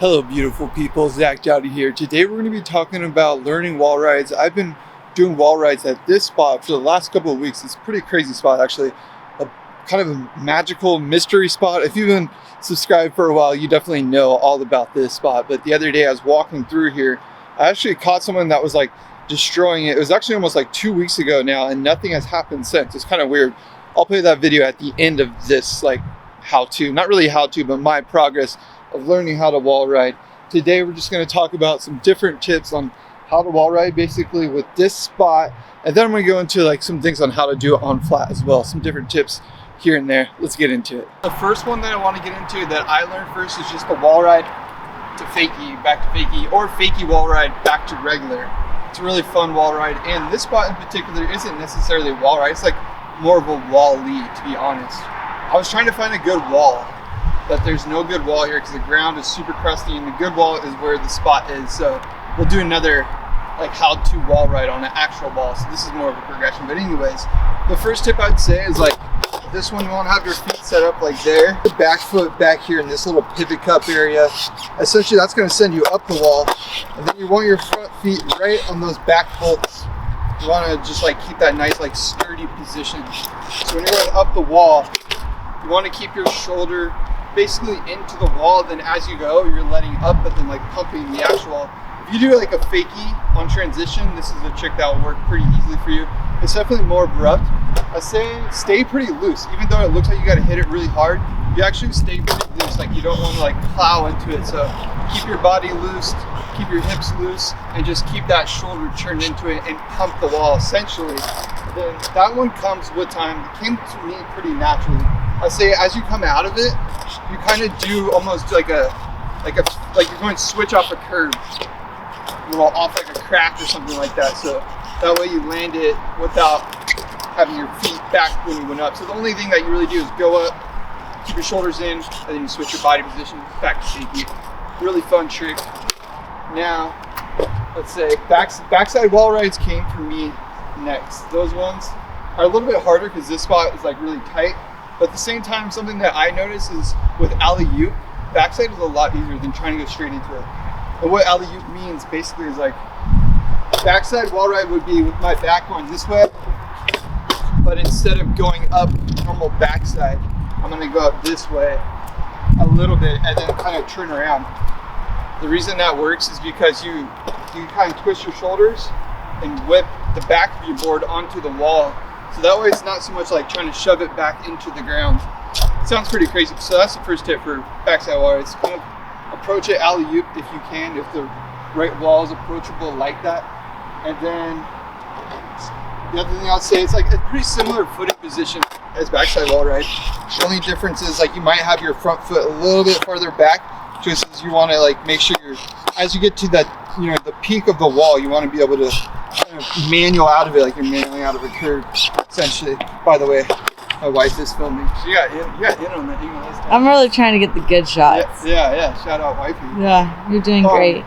Hello beautiful people, Zach Dowdy here. Today we're going to be talking about learning wall rides. I've been doing wall rides at this spot for the last couple of weeks. It's a pretty crazy spot actually. A kind of a magical mystery spot. If you've been subscribed for a while, you definitely know all about this spot. But the other day I was walking through here, I actually caught someone that was like destroying it. It was actually almost like 2 weeks ago now and nothing has happened since. It's kind of weird. I'll play that video at the end of this like how-to, not really how-to, but my progress of learning how to wall ride. Today we're just going to talk about some different tips on how to wall ride basically with this spot, and then I'm going to go into like some things on how to do it on flat as well, some different tips here and there. Let's get into it. The first one that I want to get into that I learned first is just the wall ride to fakie, back to fakie, or fakie wall ride back to regular. It's a really fun wall ride, and this spot in particular isn't necessarily a wall ride, it's like more of a Wallie, to be honest. I was trying to find a good wall, but there's no good wall here because the ground is super crusty, and the good wall is where the spot is. So we'll do another like how to wall ride on an actual wall. So this is more of a progression. But anyways, the first tip I'd say is like this one, you want to have your feet set up like there. The back foot back here in this little pivot cup area. Essentially that's going to send you up the wall. And then you want your front feet right on those back bolts. You want to just like keep that nice like sturdy position. So when you're going up the wall, you want to keep your shoulder basically into the wall, then as you go you're letting up but then like pumping the actual. If you do like a fakie on transition, this is a trick that will work pretty easily for you. It's definitely more abrupt. I say stay pretty loose. Even though it looks like you got to hit it really hard, you actually stay pretty loose. Like you don't want to like plow into it. So keep your body loose, keep your hips loose, and just keep that shoulder turned into it and pump the wall essentially. Then that one comes with time. It came to me pretty naturally. I say as you come out of it, you kind of do almost like you're going to switch off a curb, off like a crack or something like that. So that way you land it without having your feet back when you went up. So the only thing that you really do is go up, keep your shoulders in, and then you switch your body position back to fakie. Really fun trick. Now, let's say backside wall rides came for me next. Those ones are a little bit harder because this spot is like really tight. But at the same time, something that I notice is with alley-oop, backside is a lot easier than trying to go straight into it. And what alley-oop means basically is like, backside wall ride would be with my back going this way, but instead of going up normal backside, I'm gonna go up this way a little bit and then kind of turn around. The reason that works is because you kind of twist your shoulders and whip the back of your board onto the wall. So that way it's not so much like trying to shove it back into the ground. It sounds pretty crazy. So that's the first tip for backside wall rides. Kind of approach it alley-oop if you can, if the right wall is approachable like that. And then the other thing I'll say, it's like a pretty similar footing position as backside wall ride. The only difference is like you might have your front foot a little bit farther back, just as you want to like make sure you're, as you get to that, you know, the peak of the wall, you want to be able to kind of manual out of it, like you're manually out of a curve, essentially. By the way, my wife is filming. She got in on that email last time. I'm really trying to get the good shots. Yeah. Shout out wifey. Yeah, you're doing great.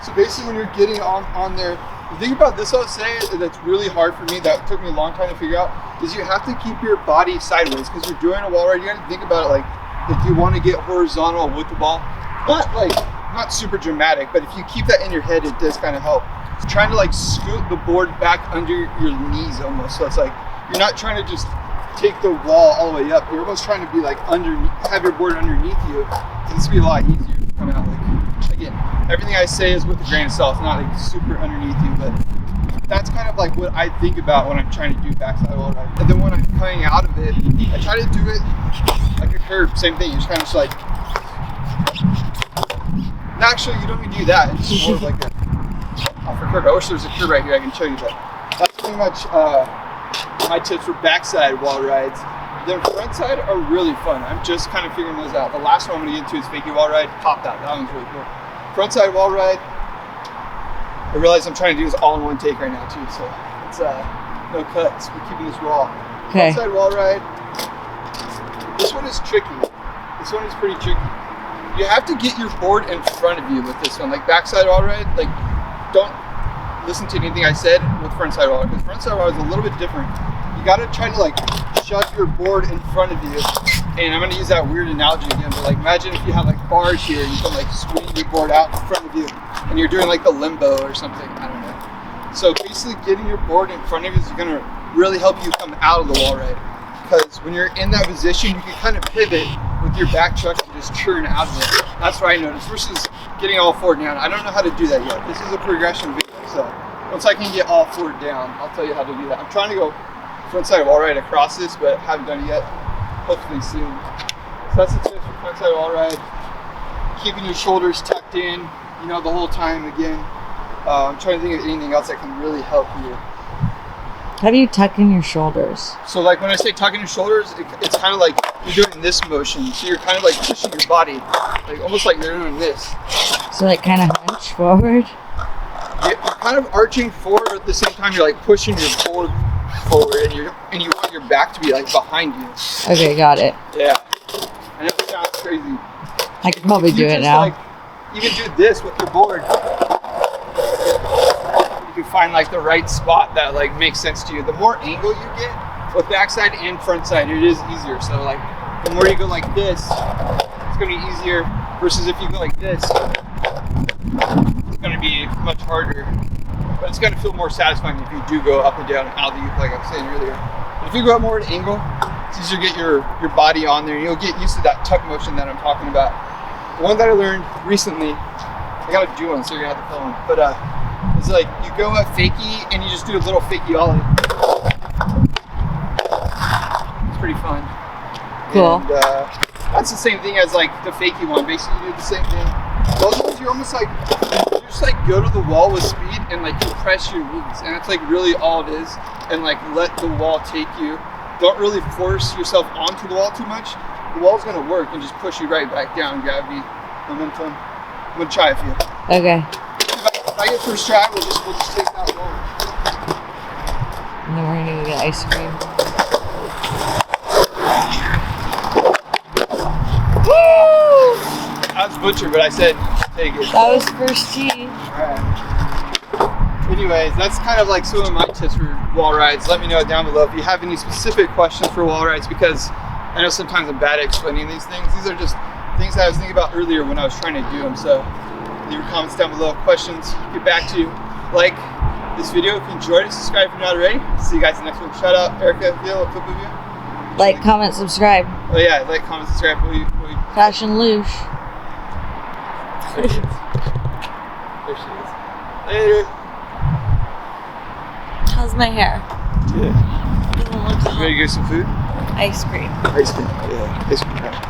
So basically when you're getting on there, the thing about this I'll say that's really hard for me, that took me a long time to figure out, is you have to keep your body sideways because you're doing a wall ride. You got to think about it like if you want to get horizontal with the ball, not super dramatic, but if you keep that in your head, it does kind of help. It's trying to like scoot the board back under your knees almost. So it's like you're not trying to just take the wall all the way up. You're almost trying to be like underneath, have your board underneath you. This would be a lot easier to come out. Like again, everything I say is with a grain of salt. It's not like super underneath you, but that's kind of like what I think about when I'm trying to do backside wall ride. And then when I'm coming out of it, I try to do it like a curve. Same thing. You're just kind of just like. Actually, you don't even do that. It's more of like a off a curve. I wish there was a curve right here. I can show you that. That's pretty much my tips for backside wall rides. Then frontside are really fun. I'm just kind of figuring those out. The last one I'm going to get into is fakie wall ride. Pop that. That one's really cool. Frontside wall ride. I realize I'm trying to do this all in one take right now too. So it's no cuts. We're keeping this raw. Okay. Frontside wall ride. This one is tricky. This one is pretty tricky. You have to get your board in front of you with this one. Like backside wall ride, like don't listen to anything I said with frontside wall ride. Because frontside wall ride is a little bit different. You got to try to like shove your board in front of you And I'm gonna use that weird analogy again, but like imagine if you have like bars here and you can like swing your board out in front of you and you're doing like the limbo or something, I don't know. So basically getting your board in front of you is gonna really help you come out of the wall ride. Because when you're in that position, you can kind of pivot with your back truck and just churn out of it. That's what I noticed versus getting all four down. I don't know how to do that yet. This is a progression video, so once I can get all four down, I'll tell you how to do that. I'm trying to go frontside wall ride across this, but haven't done it yet. Hopefully soon. So that's the tip for frontside wall ride. Keeping your shoulders tucked in, you know, the whole time again. I'm trying to think of anything else that can really help you. How do you tuck in your shoulders? So like when I say tucking your shoulders, it's kind of like you're doing this motion. So you're kind of like pushing your body, like almost like you're doing this. So like kind of hunch forward? You're kind of arching forward, but at the same time you're like pushing your board forward and you want your back to be like behind you. Okay, got it. Yeah. I know it sounds crazy. I could probably do it now. Like, you can do this with your board. You can find like the right spot that like makes sense to you. The more angle you get with backside and frontside, it is easier. So like the more you go like this, it's gonna be easier versus if you go like this, it's gonna be much harder. But it's gonna feel more satisfying if you do go up and down alley-oop like I was saying earlier. But if you go more at an angle, it's easier to get your body on there. You'll get used to that tuck motion that I'm talking about. The one that I learned recently, I gotta do one, so you're gonna have to film. But it's like you go at fakie and you just do a little fakie ollie. It's pretty fun. Cool. And that's the same thing as like the fakie one. Basically, you do the same thing. Those ones, you're almost like you just like go to the wall with speed and like you press your knees, and that's like really all it is. And like let the wall take you. Don't really force yourself onto the wall too much. The wall's gonna work and just push you right back down. Gravity, momentum. I'm gonna try a few. Okay. If I get first try, we'll just take that roll. And then we're gonna go get ice cream. Woo! I was butchered, but I said take it. That was first tee. Alright. Anyways, that's kind of like some of my tips for wall rides. Let me know down below if you have any specific questions for wall rides, because I know sometimes I'm bad at explaining these things. These are just things that I was thinking about earlier when I was trying to do them. So leave your comments down below, questions, get back to you. Like this video if you enjoyed it, subscribe if you're not already. See you guys in the next one. Shout out Erica, Phil, a clip of you. Like, comment, subscribe. Oh yeah, like, comment, subscribe. Fashion Loosh. There she is. There she is. Later. How's my hair? Yeah. Doesn't look Ready to get some food? ice cream. Ice cream. Yeah, ice cream.